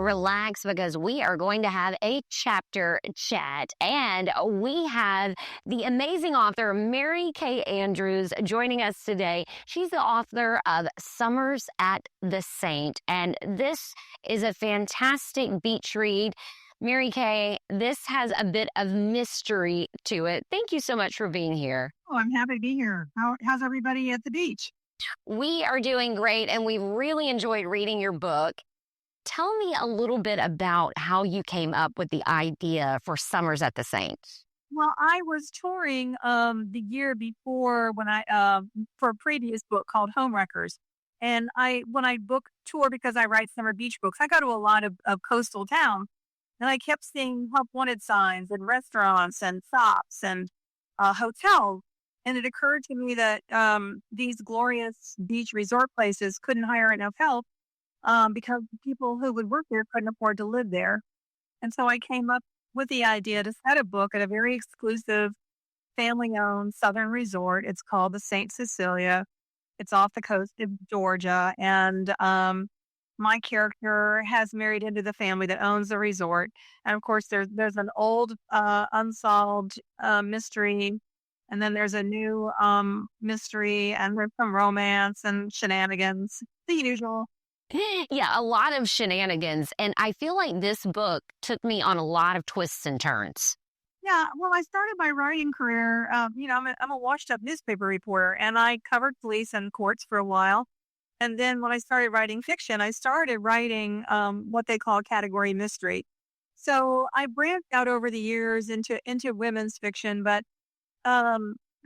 relax because we are going to have a chapter chat. And we have the amazing author, Mary Kay Andrews, joining us today. She's the author of Summers at the Saint. And this is a fantastic beach read. Mary Kay, this has a bit of mystery to it. Thank you so much for being here. Oh, I'm happy to be here. How's everybody at the beach? We are doing great, and we really enjoyed reading your book. Tell me a little bit about how you came up with the idea for Summers at the Saint. Well, I was touring the year before when for a previous book called Homewreckers. And when I book tour, because I write summer beach books, I go to a lot of coastal towns. And I kept seeing help wanted signs and restaurants and shops and hotels. And it occurred to me that these glorious beach resort places couldn't hire enough help because people who would work there couldn't afford to live there. And so I came up with the idea to set a book at a very exclusive family-owned southern resort. It's called the St. Cecilia. It's off the coast of Georgia. And my character has married into the family that owns the resort. And of course, there's an old unsolved mystery. And then there's a new mystery, and there's some romance and shenanigans, the usual. Yeah, a lot of shenanigans. And I feel like this book took me on a lot of twists and turns. Yeah, well, I started my writing career. I'm a washed-up newspaper reporter, and I covered police and courts for a while. And then when I started writing fiction, I started writing what they call category mystery. So I branched out over the years into women's fiction, but I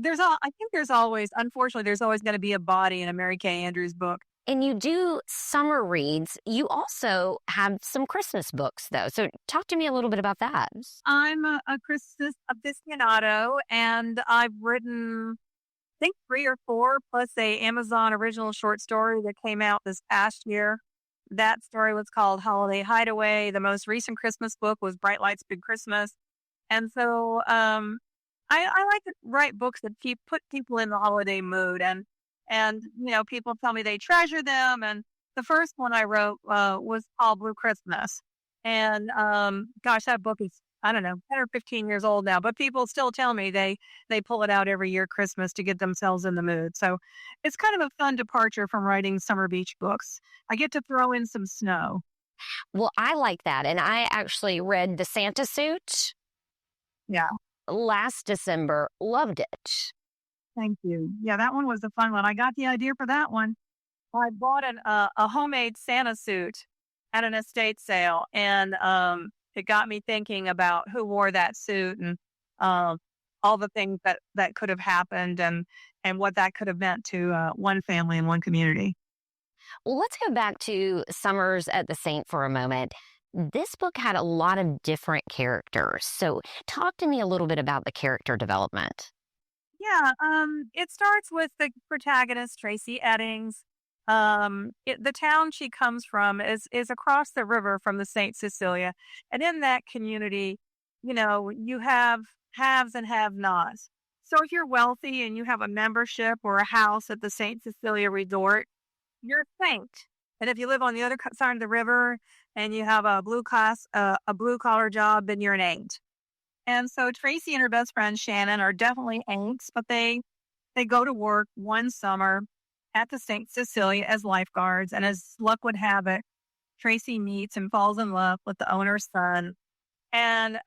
think there's always going to be a body in a Mary Kay Andrews book. And you do summer reads. You also have some Christmas books, though. So talk to me a little bit about that. I'm a Christmas aficionado, and I've written, I think, 3 or 4, plus a Amazon original short story that came out this past year. That story was called Holiday Hideaway. The most recent Christmas book was Bright Lights, Big Christmas. And so I like to write books that put people in the holiday mood. And people tell me they treasure them. And the first one I wrote was called Blue Christmas. And gosh, that book is, I don't know, 10 or 15 years old now, but people still tell me they pull it out every year Christmas to get themselves in the mood. So it's kind of a fun departure from writing summer beach books. I get to throw in some snow. Well, I like that. And I actually read The Santa Suit. Yeah. Last December. Loved it. Thank you. Yeah, that one was a fun one. I got the idea for that one. I bought a homemade Santa suit at an estate sale, and it got me thinking about who wore that suit and all the things that could have happened and what that could have meant to one family and one community. Well, let's go back to Summers at the Saint for a moment. This book had a lot of different characters. So talk to me a little bit about the character development. Yeah, it starts with the protagonist, Tracy Eddings. The town she comes from is across the river from the St. Cecilia. And in that community, you have haves and have-nots. So if you're wealthy and you have a membership or a house at the St. Cecilia Resort, you're a saint. And if you live on the other side of the river and you have a blue-collar job, then you're an ain't. And so Tracy and her best friend Shannon are definitely ain'ts, but they go to work one summer at the St. Cecilia as lifeguards. And as luck would have it, Tracy meets and falls in love with the owner's son. And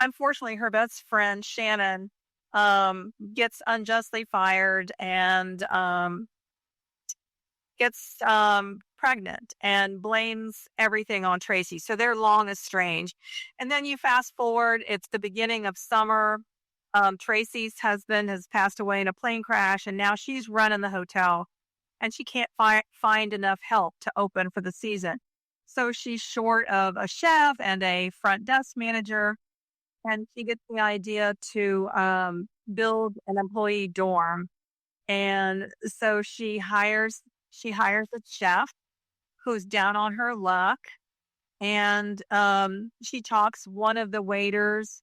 unfortunately, her best friend Shannon gets unjustly fired and gets pregnant and blames everything on Tracy. So they're long estranged. And then you fast forward, it's the beginning of summer. Tracy's husband has passed away in a plane crash, and now she's running the hotel, and she can't find enough help to open for the season. So she's short of a chef and a front desk manager, and she gets the idea to build an employee dorm. And so she hires a chef who's down on her luck, and she talks one of the waiters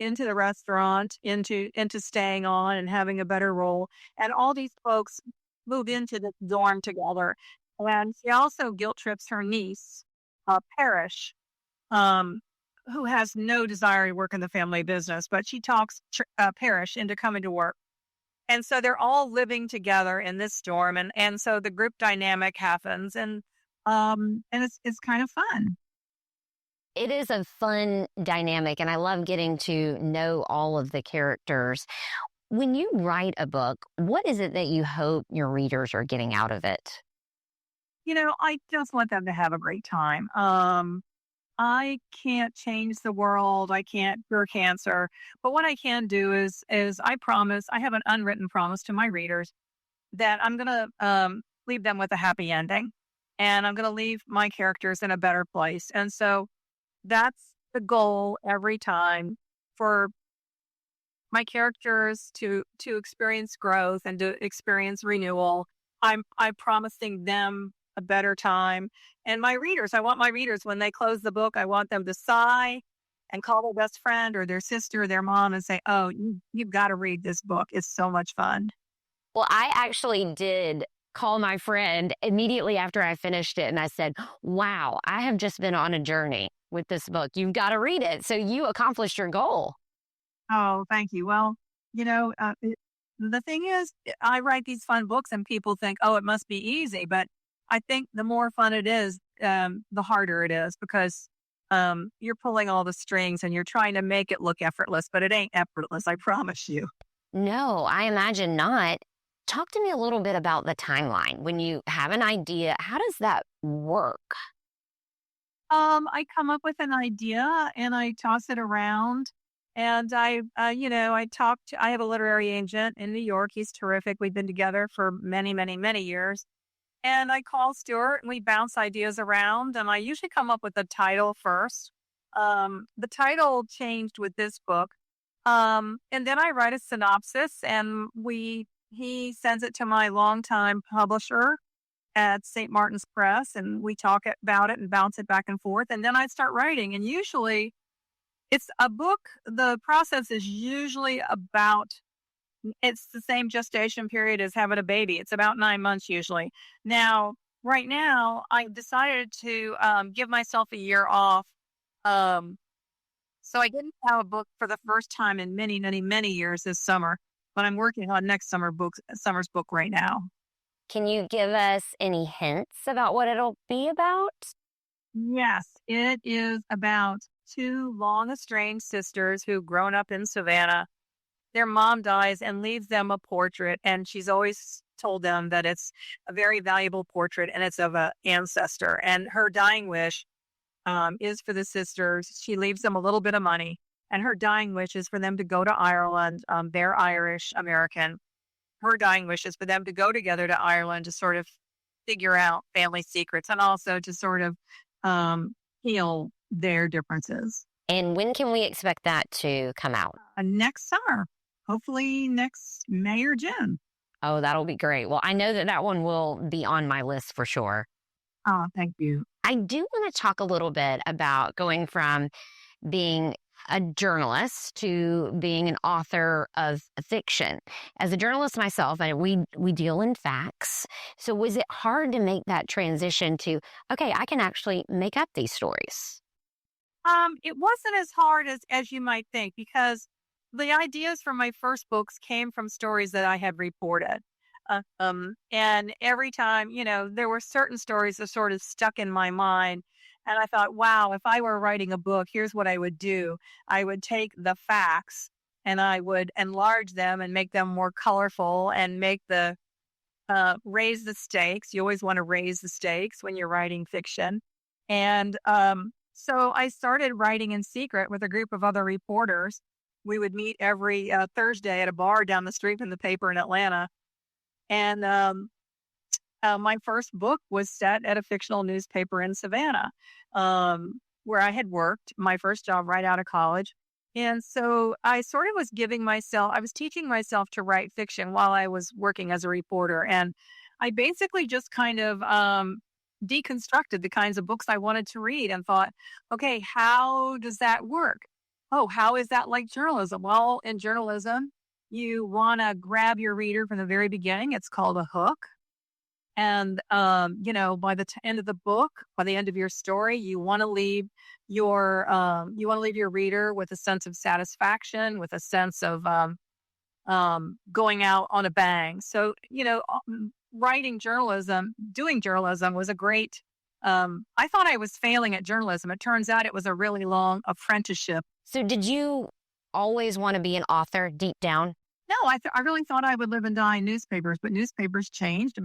into the restaurant, into staying on and having a better role. And all these folks move into this dorm together. And she also guilt trips her niece Parrish, um, who has no desire to work in the family business, but she talks Parrish into coming to work. And so they're all living together in this storm, and so the group dynamic happens, and it's kind of fun. It is a fun dynamic, and I love getting to know all of the characters. When you write a book, what is it that you hope your readers are getting out of it? I just want them to have a great time. I can't change the world. I can't cure cancer, but what I can do is I promise. I have an unwritten promise to my readers that I'm going to leave them with a happy ending, and I'm going to leave my characters in a better place. And so that's the goal every time, for my characters to experience growth and to experience renewal. I'm promising them a better time. And my readers, I want my readers, when they close the book, I want them to sigh and call their best friend or their sister or their mom and say, "Oh, you've got to read this book. It's so much fun." Well, I actually did call my friend immediately after I finished it, and I said, "Wow, I have just been on a journey with this book. You've got to read it." So you accomplished your goal. Oh, thank you. Well, the thing is, I write these fun books and people think, "Oh, it must be easy." But I think the more fun it is, the harder it is, because you're pulling all the strings and you're trying to make it look effortless, but it ain't effortless. I promise you. No, I imagine not. Talk to me a little bit about the timeline. When you have an idea, how does that work? I come up with an idea and I toss it around. And I have a literary agent in New York. He's terrific. We've been together for many, many, many years. And I call Stuart and we bounce ideas around. And I usually come up with a title first. The title changed with this book. And then I write a synopsis, and he sends it to my longtime publisher at St. Martin's Press, and we talk about it and bounce it back and forth. And then I start writing. And usually it's a book. The process is usually it's the same gestation period as having a baby. It's about 9 months usually. Now, right now, I decided to give myself a year off. Um, so I didn't have a book for the first time in many, many, many years this summer, but I'm working on next summer's book right now. Can you give us any hints about what it'll be about? Yes, it is about two long estranged sisters who've grown up in Savannah. Their mom dies and leaves them a portrait, and she's always told them that it's a very valuable portrait and it's of an ancestor. And her dying wish is for the sisters. She leaves them a little bit of money, and her dying wish is for them to go to Ireland. They're Irish American. Her dying wish is for them to go together to Ireland to sort of figure out family secrets and also to sort of heal their differences. And when can we expect that to come out? Next summer, hopefully next May or June. Oh, that'll be great. Well, I know that that one will be on my list for sure. Oh, thank you. I do want to talk a little bit about going from being a journalist to being an author of fiction. As a journalist myself, we deal in facts. So was it hard to make that transition to, okay, I can actually make up these stories? It wasn't as hard as you might think, because the ideas for my first books came from stories that I had reported. And every time, there were certain stories that sort of stuck in my mind. And I thought, wow, if I were writing a book, here's what I would do. I would take the facts and I would enlarge them and make them more colorful and raise the stakes. You always want to raise the stakes when you're writing fiction. And so I started writing in secret with a group of other reporters. We would meet every Thursday at a bar down the street from the paper in Atlanta. And my first book was set at a fictional newspaper in Savannah, where I had worked my first job right out of college. And so I sort of was I was teaching myself to write fiction while I was working as a reporter. And I basically just kind of deconstructed the kinds of books I wanted to read and thought, okay, how does that work? Oh, how is that like journalism? Well, in journalism, you want to grab your reader from the very beginning. It's called a hook. And, by the end of the book, by the end of your story, you want to leave your reader with a sense of satisfaction, with a sense of, going out on a bang. So, doing journalism was a great, I thought I was failing at journalism. It turns out it was a really long apprenticeship. So, did you always want to be an author deep down? No, I really thought I would live and die in newspapers, but newspapers changed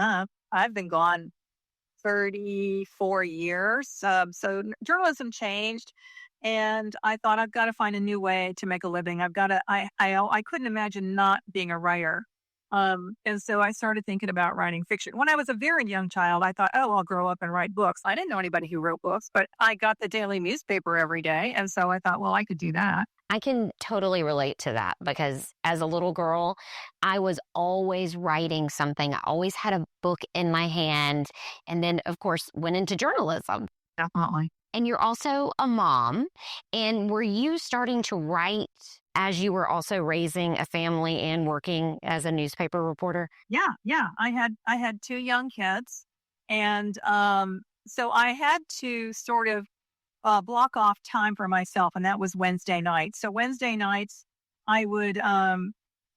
I've been gone 34 years. So journalism changed, and I thought I've got to find a new way to make a living. I couldn't imagine not being a writer. And so I started thinking about writing fiction. When I was a very young child, I thought, oh, I'll grow up and write books. I didn't know anybody who wrote books, but I got the daily newspaper every day. And so I thought, well, I could do that. I can totally relate to that because as a little girl, I was always writing something. I always had a book in my hand. And then, of course, went into journalism. Definitely. And you're also a mom. And were you starting to write as you were also raising a family and working as a newspaper reporter? Yeah, yeah. I had two young kids, and so I had to sort of block off time for myself, and that was Wednesday nights. So Wednesday nights, I would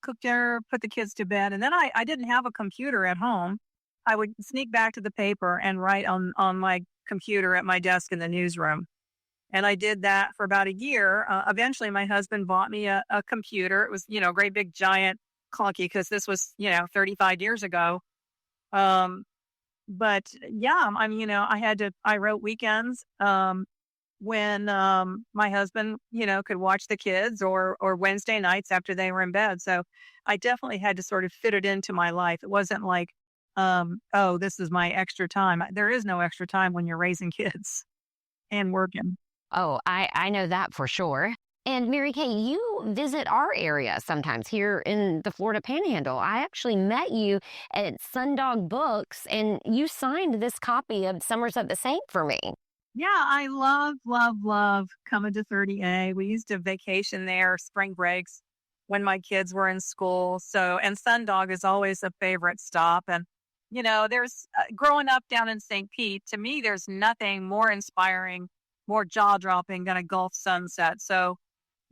cook dinner, put the kids to bed, and then I didn't have a computer at home. I would sneak back to the paper and write on my computer at my desk in the newsroom. And I did that for about a year. Eventually, my husband bought me a computer. It was, a great big giant clunky because this was, 35 years ago. But yeah, I wrote weekends when my husband, could watch the kids or Wednesday nights after they were in bed. So I definitely had to sort of fit it into my life. It wasn't like, oh, this is my extra time. There is no extra time when you're raising kids and working. Oh, I know that for sure. And Mary Kay, you visit our area sometimes here in the Florida Panhandle. I actually met you at Sundog Books, and you signed this copy of Summers of the Saint for me. Yeah, I love, love, love coming to 30A. We used to vacation there, spring breaks, when my kids were in school. And Sundog is always a favorite stop. And, there's growing up down in St. Pete, to me, there's nothing more inspiring, more jaw dropping than a Gulf sunset. So,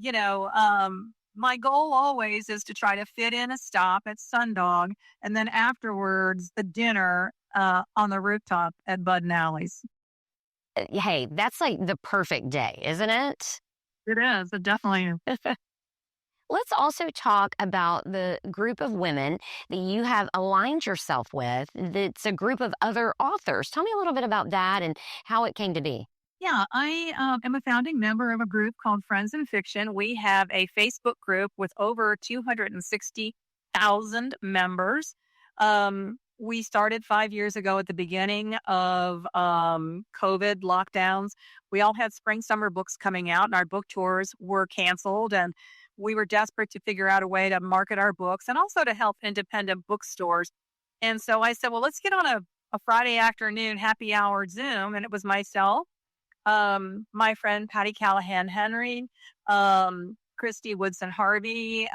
my goal always is to try to fit in a stop at Sundog, and then afterwards the dinner on the rooftop at Bud and Alley's. Hey, that's like the perfect day, isn't it? It is. It definitely is. Let's also talk about the group of women that you have aligned yourself with. That's a group of other authors. Tell me a little bit about that and how it came to be. Yeah, I am a founding member of a group called Friends in Fiction. We have a Facebook group with over 260,000 members. We started 5 years ago at the beginning of COVID lockdowns. We all had spring, summer books coming out, and our book tours were canceled. And we were desperate to figure out a way to market our books and also to help independent bookstores. And so I said, well, let's get on a Friday afternoon happy hour Zoom. And it was myself, my friend Patty Callahan Henry, Christy Woodson Harvey,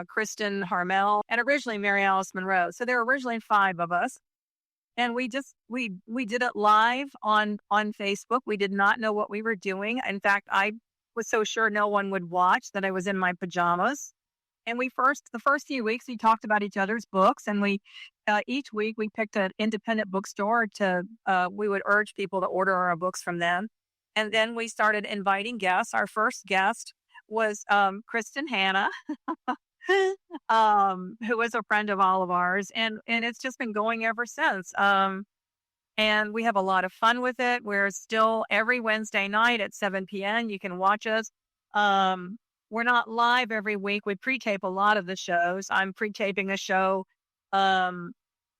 Kristen Harmel, and originally Mary Alice Monroe. So there were originally 5 of us. And we did it live on Facebook. We did not know what we were doing. In fact, I was so sure no one would watch that I was in my pajamas. And the first few weeks, we talked about each other's books, and each week we picked an independent bookstore we would urge people to order our books from them. And then we started inviting guests. Our first guest was Kristen Hanna, who was a friend of all of ours. And it's just been going ever since. And we have a lot of fun with it. We're still every Wednesday night at 7 p.m. You can watch us. We're not live every week. We pre-tape a lot of the shows. I'm pre-taping a show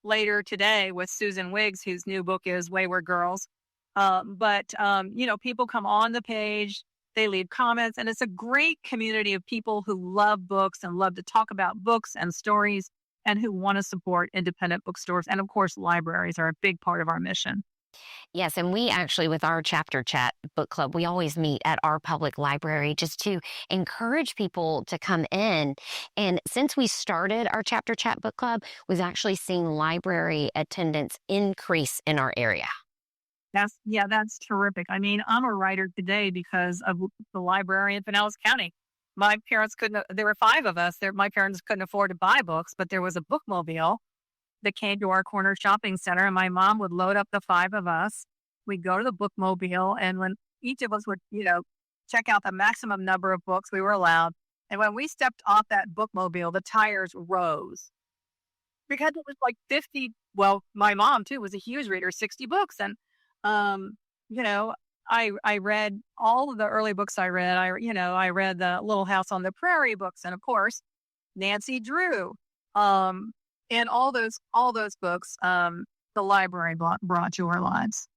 later today with Susan Wiggs, whose new book is Wayward Girls. But people come on the page, they leave comments, and it's a great community of people who love books and love to talk about books and stories and who want to support independent bookstores. And of course, libraries are a big part of our mission. Yes, and we actually, with our chapter chat book club, we always meet at our public library just to encourage people to come in. And since we started our chapter chat book club, we've actually seen library attendance increase in our area. That's terrific. I mean, I'm a writer today because of the library in Pinellas County. My parents couldn't, there were five of us. My parents couldn't afford to buy books, but there was a bookmobile that came to our corner shopping center, and my mom would load up the five of us. We'd go to the bookmobile, and when each of us would, check out the maximum number of books we were allowed. And when we stepped off that bookmobile, the tires rose because it was like 50. Well, my mom too was a huge reader, 60 books. And, um, you know, I read all of the early books I read. I read the Little House on the Prairie books. And of course, Nancy Drew. And all those books, the library brought to our lives.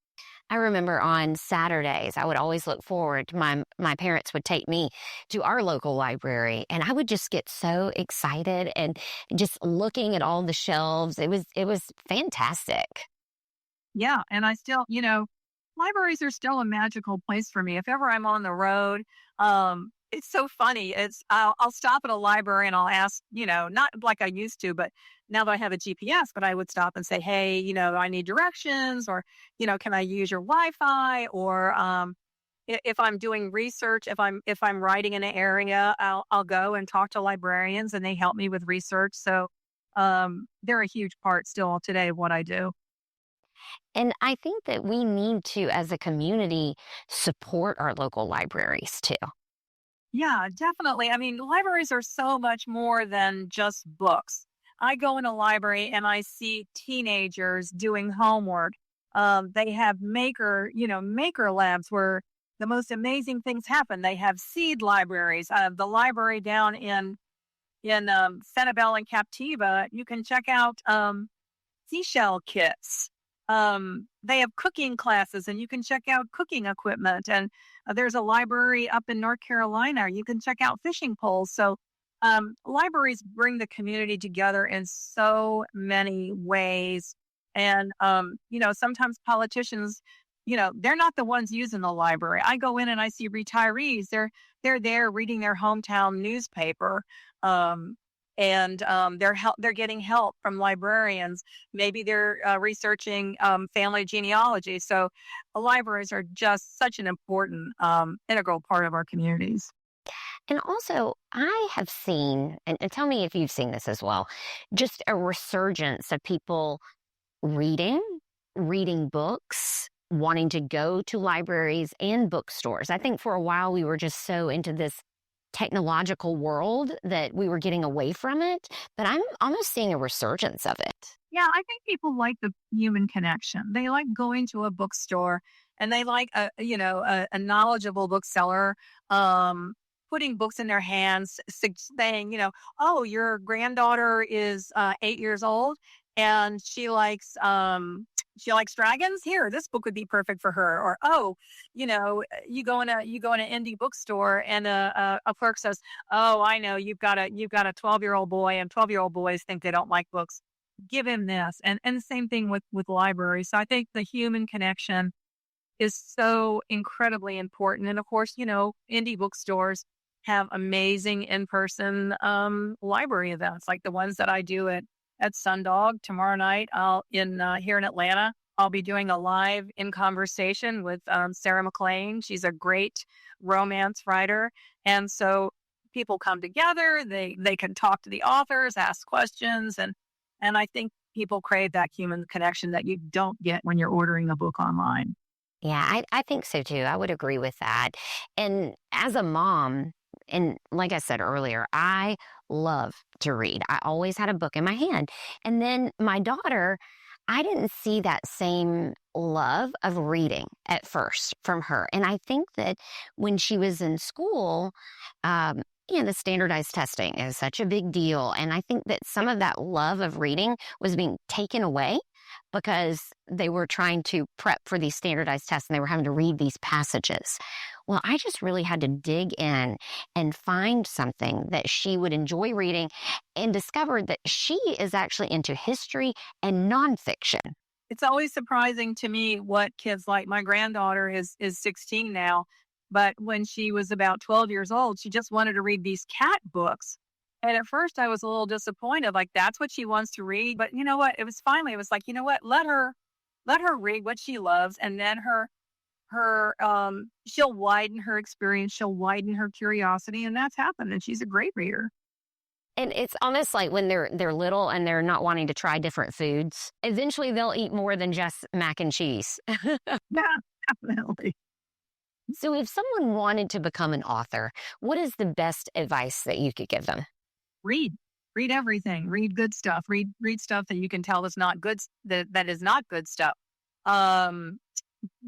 I remember on Saturdays, I would always look forward to my parents would take me to our local library, and I would just get so excited and just looking at all the shelves. It was fantastic. Yeah, and I still, libraries are still a magical place for me. If ever I'm on the road, it's so funny. I'll stop at a library and I'll ask, not like I used to, but now that I have a GPS, but I would stop and say, hey, I need directions, or, can I use your Wi-Fi? Or if I'm doing research, if I'm writing in an area, I'll go and talk to librarians and they help me with research. So they're a huge part still today of what I do. And I think that we need to, as a community, support our local libraries too. Yeah, definitely. I mean, libraries are so much more than just books. I go in a library and I see teenagers doing homework. They have maker labs where the most amazing things happen. They have seed libraries. The library down in Sanibel and Captiva, you can check out seashell kits. They have cooking classes and you can check out cooking equipment. And there's a library up in North Carolina. You can check out fishing poles. So libraries bring the community together in so many ways. And, sometimes politicians, they're not the ones using the library. I go in and I see retirees. They're there reading their hometown newspaper. They're getting help from librarians. Maybe they're researching family genealogy. So libraries are just such an important integral part of our communities. And also, I have seen, and tell me if you've seen this as well, just a resurgence of people reading books, wanting to go to libraries and bookstores. I think for a while we were just so into this technological world that we were getting away from it, but I'm almost seeing a resurgence of it. Yeah, I think people like the human connection. They like going to a bookstore, and they like a knowledgeable bookseller putting books in their hands, saying, oh, your granddaughter is 8 years old and she likes dragons. Here, this book would be perfect for her. Or, oh, you go in an indie bookstore and a clerk says, oh, I know you've got a 12-year-old boy, and 12-year-old boys think they don't like books. Give him this. And the same thing with libraries. So I think the human connection is so incredibly important. And of course, indie bookstores have amazing in-person library events like the ones that I do at Sundog tomorrow night. Here in Atlanta, I'll be doing a live in conversation with Sarah McLean. She's a great romance writer, and so people come together. They can talk to the authors, ask questions, and I think people crave that human connection that you don't get when you're ordering a book online. Yeah, I think so too. I would agree with that. And as a mom, and like I said earlier, I love to read. I always had a book in my hand. And then my daughter, I didn't see that same love of reading at first from her. And I think that when she was in school, the standardized testing is such a big deal. And I think that some of that love of reading was being taken away because they were trying to prep for these standardized tests and they were having to read these passages. Well, I just really had to dig in and find something that she would enjoy reading, and discovered that she is actually into history and nonfiction. It's always surprising to me what kids like. My granddaughter is 16 now, but when she was about 12 years old, she just wanted to read these cat books. And at first I was a little disappointed, like that's what she wants to read. But you know what? It was like, you know what? Let her read what she loves, and then she'll widen her experience, she'll widen her curiosity, and that's happened. And she's a great reader. And it's almost like when they're little and they're not wanting to try different foods, eventually they'll eat more than just mac and cheese. Yeah, definitely. So if someone wanted to become an author, what is the best advice that you could give them? Read. Read everything. Read good stuff. Read stuff that you can tell is not good, that is not good stuff. Um,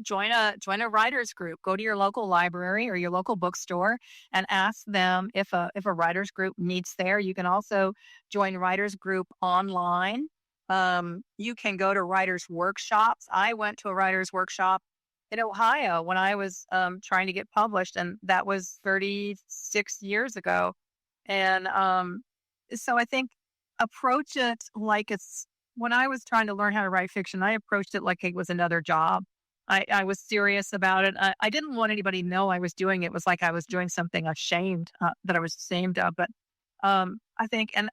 join a writers group. Go to your local library or your local bookstore and ask them if a writers group meets there. You can also join writers group online. You can go to writers workshops. I went to a writers workshop in Ohio when I was trying to get published, and that was 36 years ago. And so I think approach it like it's when I was trying to learn how to write fiction, I approached it like it was another job. I was serious about it. I didn't want anybody to know I was doing it. It was like I was doing something that I was ashamed of. But I think, and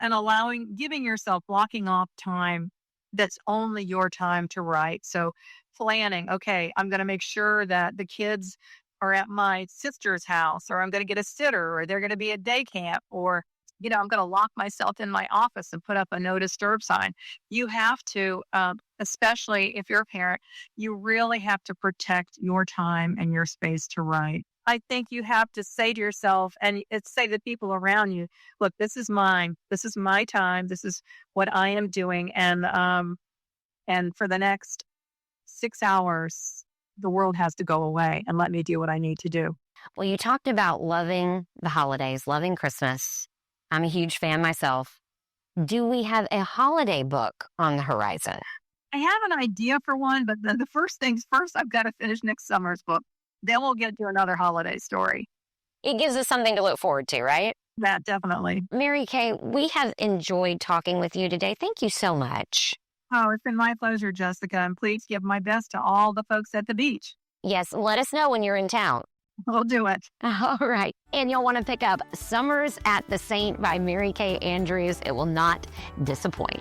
giving yourself, blocking off time that's only your time to write. So planning, okay, I'm going to make sure that the kids are at my sister's house, or I'm going to get a sitter, or they're going to be at day camp, or I'm going to lock myself in my office and put up a no disturb sign. You have to, especially if you're a parent, you really have to protect your time and your space to write. I think you have to say to yourself and say to the people around you, look, this is mine. This is my time. This is what I am doing. And for the next 6 hours, the world has to go away and let me do what I need to do. Well, you talked about loving the holidays, loving Christmas. I'm a huge fan myself. Do we have a holiday book on the horizon? I have an idea for one, but then the first things first, I've got to finish next summer's book. Then we'll get to another holiday story. It gives us something to look forward to, right? That definitely. Mary Kay, we have enjoyed talking with you today. Thank you so much. Oh, it's been my pleasure, Jessica. And please give my best to all the folks at the beach. Yes, let us know when you're in town. We'll do it. All right. And you'll want to pick up Summers at the Saint by Mary Kay Andrews. It will not disappoint.